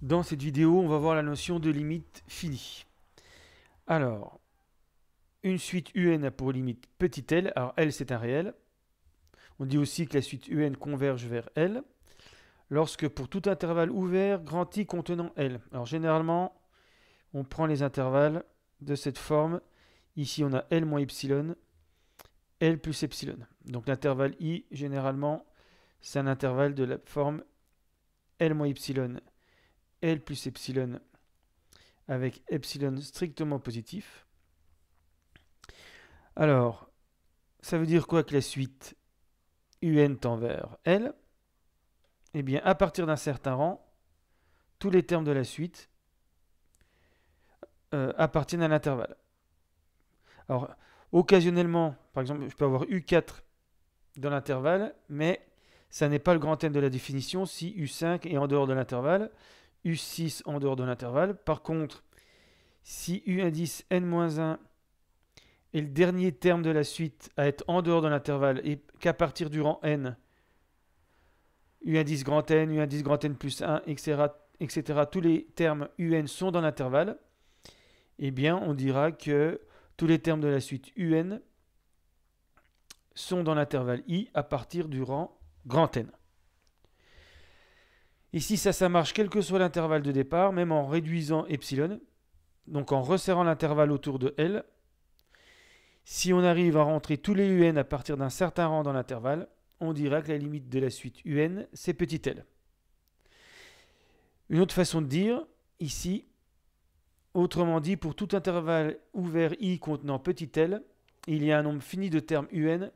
Dans cette vidéo, on va voir la notion de limite finie. Alors, une suite UN a pour limite petit l. Alors, L, c'est un réel. On dit aussi que la suite UN converge vers L. Lorsque pour tout intervalle ouvert, grand I contenant L. Alors, généralement, on prend les intervalles de cette forme. Ici, on a L moins epsilon, L plus epsilon. Donc, l'intervalle I, généralement, c'est un intervalle de la forme L moins epsilon, L plus epsilon avec epsilon strictement positif. Alors, ça veut dire quoi que la suite UN tend vers L? Eh bien, à partir d'un certain rang, tous les termes de la suite appartiennent à l'intervalle. Alors, occasionnellement, par exemple, je peux avoir U4 dans l'intervalle, mais ça n'est pas le grand N de la définition si U5 est en dehors de l'intervalle, U6 en dehors de l'intervalle. Par contre, si U1 N-1 est le dernier terme de la suite à être en dehors de l'intervalle et qu'à partir du rang N, U1 grand N, U1 grand N plus 1, etc., tous les termes UN sont dans l'intervalle, eh bien, on dira que tous les termes de la suite UN sont dans l'intervalle I à partir du rang grand N. Ici, ça marche quel que soit l'intervalle de départ, même en réduisant epsilon, donc en resserrant l'intervalle autour de L. Si on arrive à rentrer tous les UN à partir d'un certain rang dans l'intervalle, on dira que la limite de la suite UN, c'est petit l. Une autre façon de dire, ici, autrement dit, pour tout intervalle ouvert I contenant petit l, il y a un nombre fini de termes UN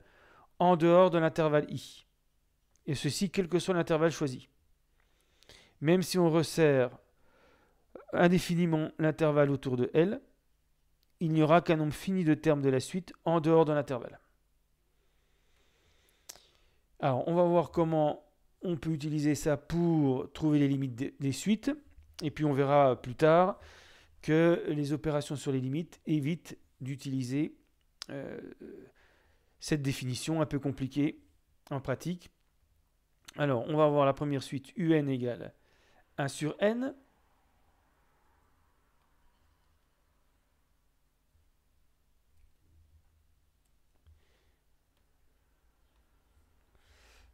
en dehors de l'intervalle I. Et ceci, quel que soit l'intervalle choisi. Même si on resserre indéfiniment l'intervalle autour de L, il n'y aura qu'un nombre fini de termes de la suite en dehors de l'intervalle. Alors, on va voir comment on peut utiliser ça pour trouver les limites des suites. Et puis, on verra plus tard que les opérations sur les limites évitent d'utiliser cette définition un peu compliquée en pratique. Alors, on va voir la première suite UN égale 1 sur N.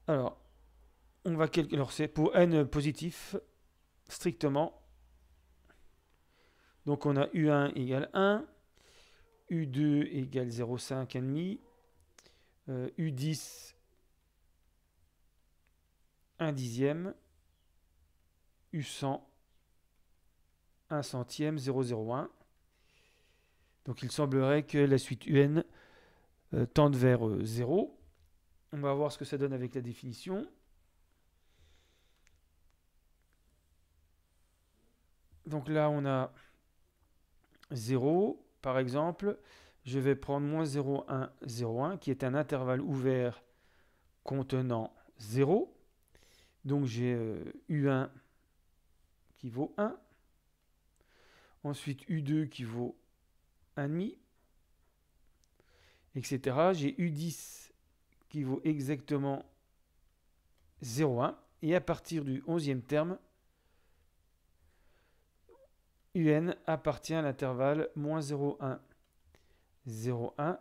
Alors, on va calculer. Alors, c'est pour N positif, strictement. Donc, on a U1 égale 1, U2 égale 0,5,5, U10 1 dixième, U100 1 centième, 0,01. Donc, il semblerait que la suite UN tende vers 0. On va voir ce que ça donne avec la définition. Donc là, on a 0, par exemple. Je vais prendre moins 0,1, 0,1, qui est un intervalle ouvert contenant 0. Donc j'ai U1 qui vaut 1. Ensuite U2 qui vaut 1,5, etc. J'ai U10 qui vaut exactement 0,1. Et à partir du 11e terme, UN appartient à l'intervalle moins 0,1, 0,1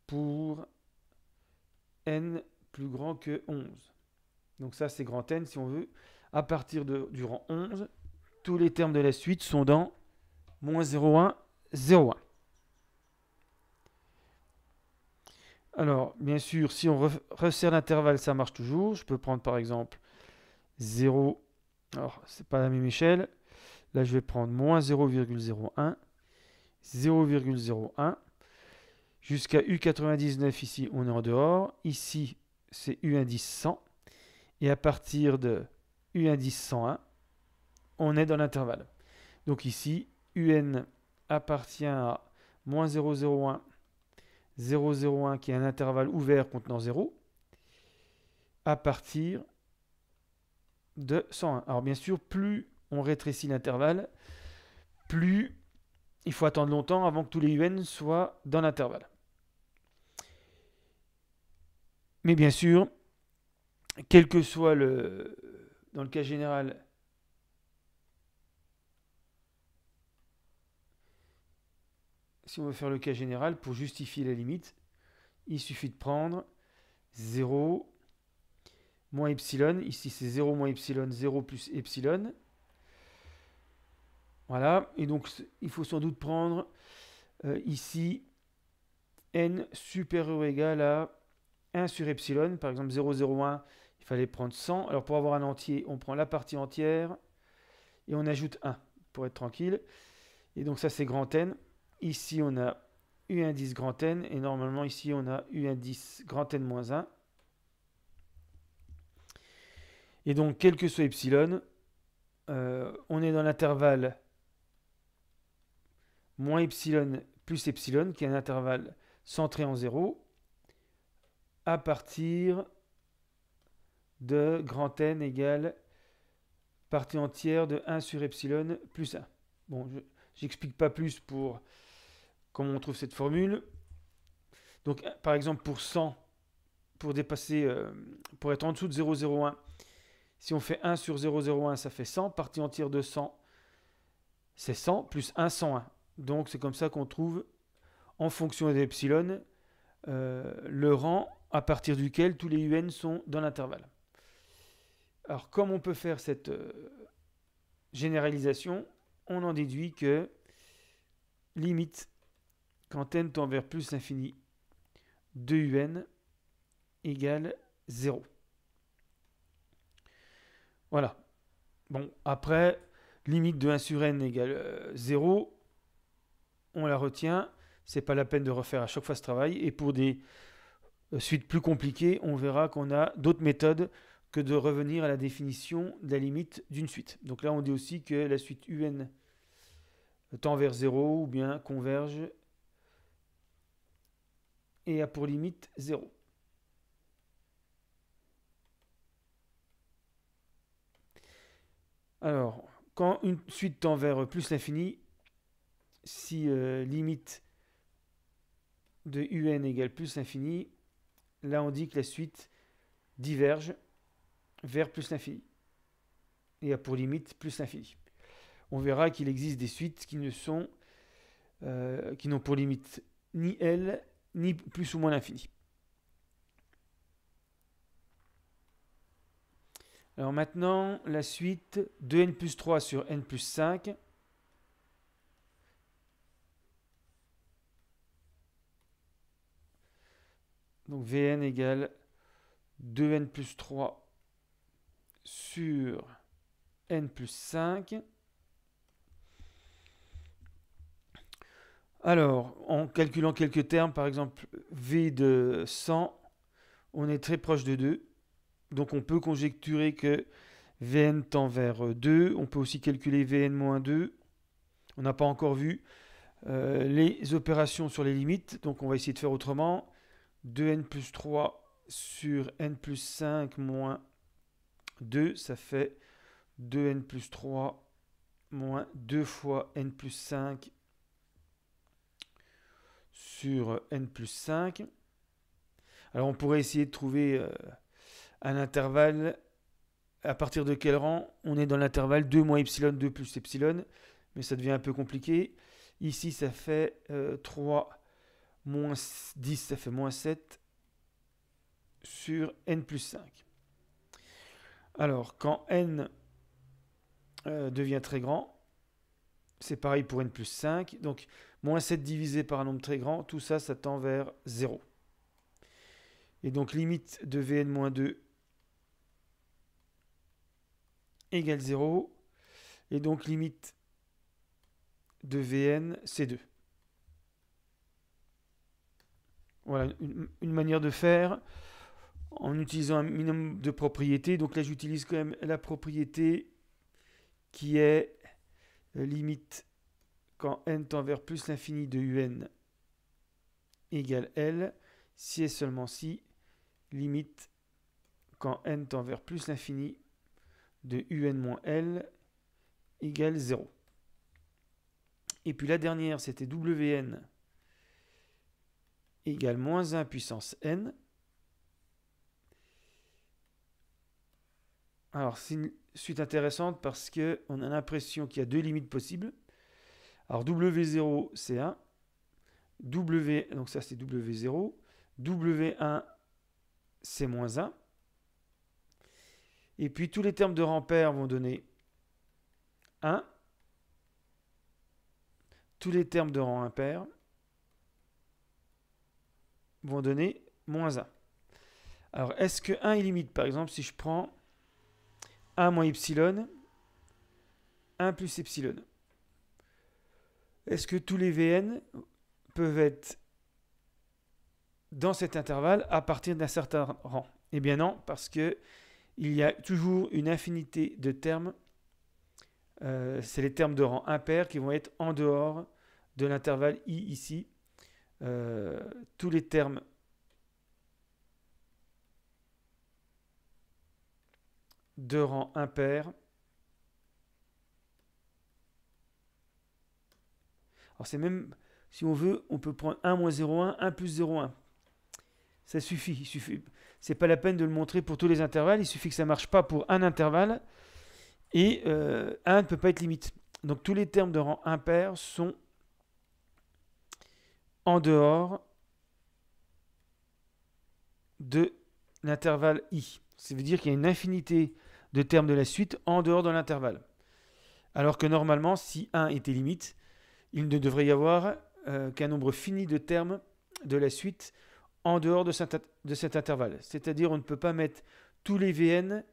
pour N plus grand que 11. Donc ça, c'est grand N si on veut. À partir du rang 11, tous les termes de la suite sont dans moins 0,1, 0,1. Alors, bien sûr, si on resserre l'intervalle, ça marche toujours. Je peux prendre par exemple 0. Alors, c'est pas la même échelle. Là, je vais prendre moins 0,01, 0,01. Jusqu'à U99, ici, on est en dehors. Ici, c'est U1 100. Et à partir de U1 101, on est dans l'intervalle. Donc ici, UN appartient à moins 0,01, 0,01 qui est un intervalle ouvert contenant 0, à partir de 101. Alors bien sûr, plus on rétrécit l'intervalle, plus il faut attendre longtemps avant que tous les UN soient dans l'intervalle. Mais bien sûr, quel que soit dans le cas général, si on veut faire le cas général, pour justifier la limite, il suffit de prendre 0 moins epsilon. Ici, c'est 0 moins epsilon, 0 plus epsilon. Voilà. Et donc, il faut sans doute prendre ici n supérieur ou égal à 1 sur epsilon. Par exemple, 0,01, il fallait prendre 100. Alors, pour avoir un entier, on prend la partie entière et on ajoute 1 pour être tranquille. Et donc, ça, c'est grand N. Ici, on a U indice grand N. Et normalement, ici, on a U indice grand N moins 1. Et donc, quel que soit epsilon, on est dans l'intervalle moins epsilon plus epsilon, qui est un intervalle centré en 0, à partir de grand N égale partie entière de 1 sur epsilon plus 1. Bon, j'explique pas plus pour comment on trouve cette formule. Donc, par exemple, pour 100, pour dépasser, pour être en dessous de 0,01, si on fait 1 sur 0,01, ça fait 100. Partie entière de 100, c'est 100 plus 1, 101. Donc, c'est comme ça qu'on trouve, en fonction des epsilon, le rang à partir duquel tous les UN sont dans l'intervalle. Alors, comme on peut faire cette généralisation, on en déduit que limite, quand n tend vers plus l'infini de UN égale 0. Voilà. Bon, après, limite de 1 sur n égale 0, on la retient. C'est pas la peine de refaire à chaque fois ce travail. Et pour des suites plus compliquées, on verra qu'on a d'autres méthodes que de revenir à la définition de la limite d'une suite. Donc là, on dit aussi que la suite UN tend vers 0 ou bien converge et a pour limite 0. Alors, quand une suite tend vers plus l'infini, si limite de UN égale plus l'infini, là on dit que la suite diverge vers plus l'infini et a pour limite plus l'infini. On verra qu'il existe des suites qui n'ont pour limite ni L ni plus ou moins l'infini. Alors maintenant, la suite de n plus 3 sur n plus 5. Donc Vn égale 2n plus 3 sur n plus 5. Alors, en calculant quelques termes, par exemple V de 100, on est très proche de 2. Donc on peut conjecturer que Vn tend vers 2. On peut aussi calculer Vn moins 2. On n'a pas encore vu les opérations sur les limites. Donc on va essayer de faire autrement. 2n plus 3 sur n plus 5 moins 2, ça fait 2n plus 3 moins 2 fois n plus 5 sur n plus 5. Alors on pourrait essayer de trouver un intervalle à partir de quel rang on est dans l'intervalle 2 moins epsilon, 2 plus epsilon, mais ça devient un peu compliqué. Ici ça fait 3 moins 10, ça fait moins 7 sur n plus 5. Alors, quand n devient très grand, c'est pareil pour n plus 5. Donc, moins 7 divisé par un nombre très grand, tout ça, ça tend vers 0. Et donc, limite de Vn moins 2 égale 0. Et donc, limite de Vn, c'est 2. Voilà une manière de faire en utilisant un minimum de propriétés. Donc là, j'utilise quand même la propriété qui est limite quand n tend vers plus l'infini de un égale L, si et seulement si, limite quand n tend vers plus l'infini de un moins L égale 0. Et puis la dernière, c'était Wn égale moins 1 puissance n. Alors, c'est une suite intéressante parce qu'on a l'impression qu'il y a deux limites possibles. Alors, W0, c'est 1. W, donc ça c'est W0, W1 c'est moins 1. Et puis tous les termes de rang pair vont donner 1. Tous les termes de rang impair vont donner moins 1. Alors, est-ce que 1 est limite? Par exemple, si je prends 1 moins epsilon, 1 plus epsilon. Est-ce que tous les Vn peuvent être dans cet intervalle à partir d'un certain rang? Eh bien non, parce que il y a toujours une infinité de termes. C'est les termes de rang impair qui vont être en dehors de l'intervalle I ici. Tous les termes de rang impair. Alors c'est même, si on veut, on peut prendre 1 moins 0,1, 1 plus 0,1. Ça suffit. Il suffit. C'est pas la peine de le montrer pour tous les intervalles. Il suffit que ça ne marche pas pour un intervalle. Et 1 ne peut pas être limite. Donc tous les termes de rang impair sont en dehors de l'intervalle I. Ça veut dire qu'il y a une infinité de termes de la suite en dehors de l'intervalle. Alors que normalement, si 1 était limite, il ne devrait y avoir qu'un nombre fini de termes de la suite en dehors de cet intervalle. C'est-à-dire on ne peut pas mettre tous les Vn,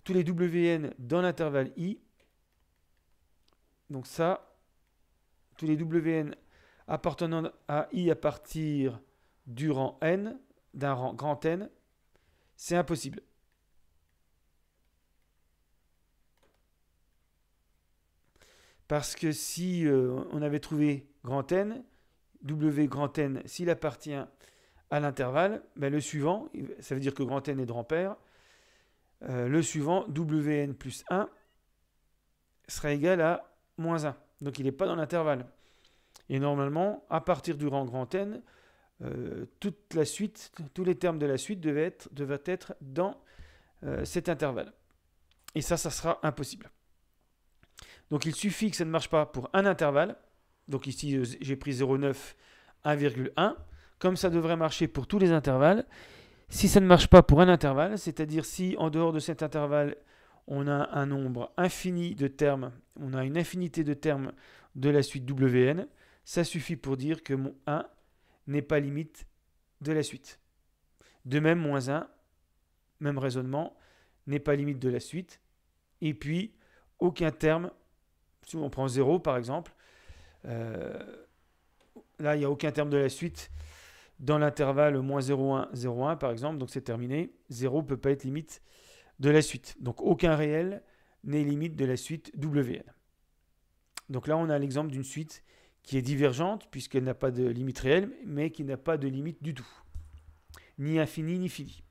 tous les Wn dans l'intervalle I. Donc ça, tous les Wn appartenant à I à partir du rang n, d'un rang grand N, c'est impossible. Parce que si on avait trouvé grand N, W grand N, s'il appartient à l'intervalle, ben le suivant, ça veut dire que grand N est de rang pair, le suivant, Wn plus 1, sera égal à moins 1. Donc il n'est pas dans l'intervalle. Et normalement, à partir du rang grand N, toute la suite, tous les termes de la suite devaient être dans cet intervalle. Et ça sera impossible. Donc il suffit que ça ne marche pas pour un intervalle. Donc ici, j'ai pris 0,9, 1,1. Comme ça devrait marcher pour tous les intervalles. Si ça ne marche pas pour un intervalle, c'est-à-dire si en dehors de cet intervalle, on a un nombre infini de termes, on a une infinité de termes de la suite Wn, ça suffit pour dire que mon 1 n'est pas limite de la suite. De même, moins 1, même raisonnement, n'est pas limite de la suite. Et puis, aucun terme, si on prend 0 par exemple, là il n'y a aucun terme de la suite dans l'intervalle moins 0,1, 0,1 par exemple, donc c'est terminé. 0 ne peut pas être limite de la suite. Donc aucun réel n'est limite de la suite Wn. Donc là on a l'exemple d'une suite qui est divergente puisqu'elle n'a pas de limite réelle, mais qui n'a pas de limite du tout. Ni infini ni fini.